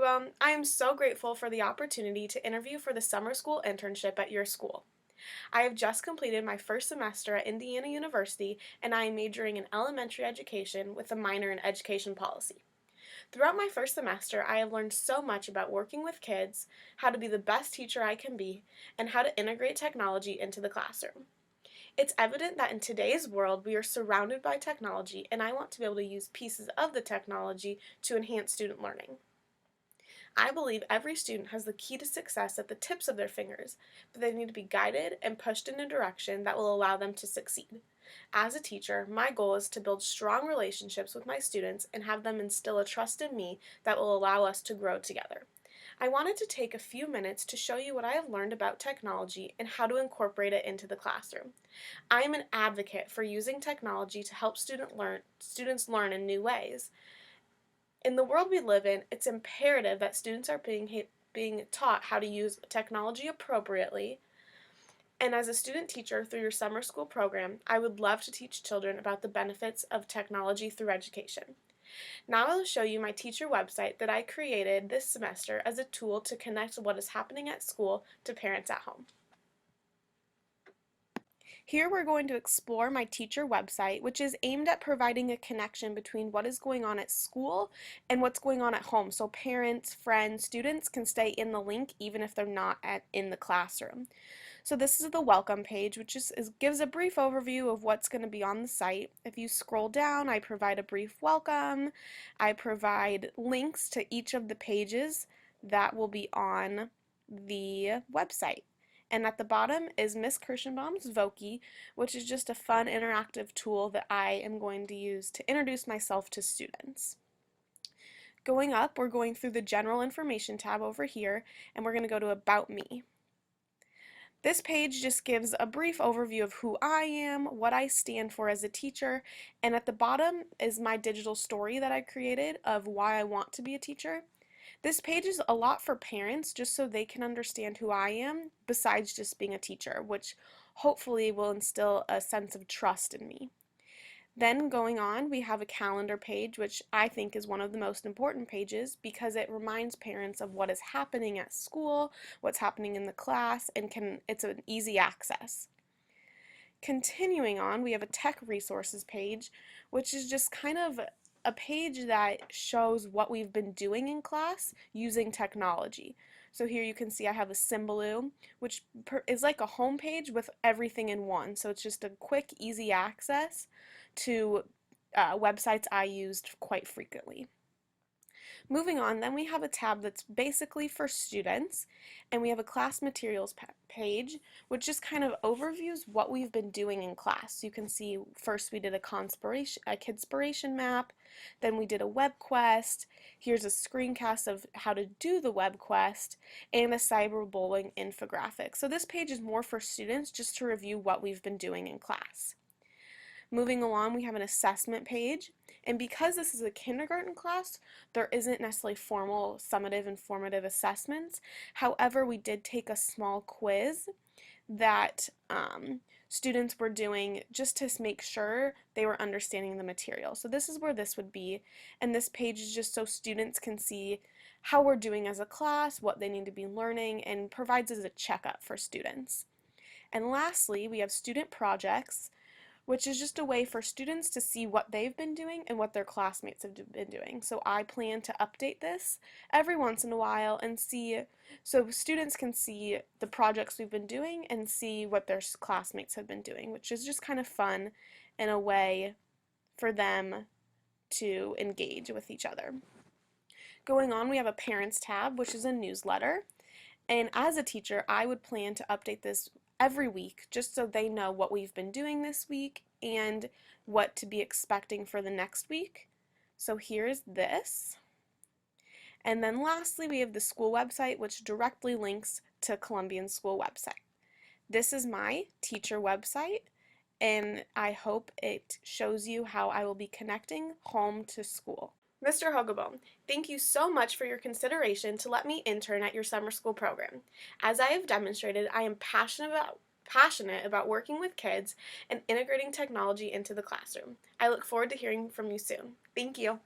Hogaboam. I am so grateful for the opportunity to interview for the summer school internship at your school. I have just completed my first semester at Indiana University, and I am majoring in elementary education with a minor in education policy. Throughout my first semester, I have learned so much about working with kids, how to be the best teacher I can be, and how to integrate technology into the classroom. It's evident that in today's world, we are surrounded by technology, and I want to be able to use pieces of the technology to enhance student learning. I believe every student has the key to success at the tips of their fingers, but they need to be guided and pushed in a direction that will allow them to succeed. As a teacher, my goal is to build strong relationships with my students and have them instill a trust in me that will allow us to grow together. I wanted to take a few minutes to show you what I have learned about technology and how to incorporate it into the classroom. I am an advocate for using technology to help students learn in new ways. In the world we live in, it's imperative that students are being taught how to use technology appropriately. And as a student teacher through your summer school program, I would love to teach children about the benefits of technology through education. Now I will show you my teacher website that I created this semester as a tool to connect what is happening at school to parents at home. Here we're going to explore my teacher website, which is aimed at providing a connection between what is going on at school and what's going on at home, so parents, friends, students can stay in the link even if they're not in the classroom. So this is the welcome page, which gives a brief overview of what's going to be on the site. If you scroll down, I provide a brief welcome. I provide links to each of the pages that will be on the website. And at the bottom is Miss Kirshenbaum's Voki, which is just a fun interactive tool that I am going to use to introduce myself to students. Going up, we're going through the General Information tab over here, and we're going to go to About Me. This page just gives a brief overview of who I am, what I stand for as a teacher, and at the bottom is my digital story that I created of why I want to be a teacher. This page is a lot for parents just so they can understand who I am besides just being a teacher, which hopefully will instill a sense of trust in me. Then going on, we have a calendar page, which I think is one of the most important pages because it reminds parents of what is happening at school, what's happening in the class, and it's an easy access. Continuing on, we have a tech resources page, which is just kind of a page that shows what we've been doing in class using technology. So here you can see I have a Symbaloo, which is like a home page with everything in one. So it's just a quick, easy access to websites I used quite frequently. Moving on, then we have a tab that's basically for students, and we have a class materials page, which just kind of overviews what we've been doing in class. You can see first we did a Kidspiration map, then we did a web quest, here's a screencast of how to do the web quest, and a cyberbullying infographic. So this page is more for students just to review what we've been doing in class. Moving along, we have an assessment page, and because this is a kindergarten class, there isn't necessarily formal summative and formative assessments. However, we did take a small quiz that students were doing just to make sure they were understanding the material. So this is where this would be, and this page is just so students can see how we're doing as a class, what they need to be learning, and provides as a checkup for students. And lastly, we have student projects, which is just a way for students to see what they've been doing and what their classmates have been doing. So I plan to update this every once in a while and see, so students can see the projects we've been doing and see what their classmates have been doing, which is just kind of fun in a way for them to engage with each other. Going on, we have a Parents tab, which is a newsletter. And as a teacher, I would plan to update this every week just so they know what we've been doing this week and what to be expecting for the next week. So here's this. And then lastly, we have the school website, which directly links to Columbian School website. This is my teacher website, and I hope it shows you how I will be connecting home to school. Mr. Hogaboam, thank you so much for your consideration to let me intern at your summer school program. As I have demonstrated, I am passionate about working with kids and integrating technology into the classroom. I look forward to hearing from you soon. Thank you.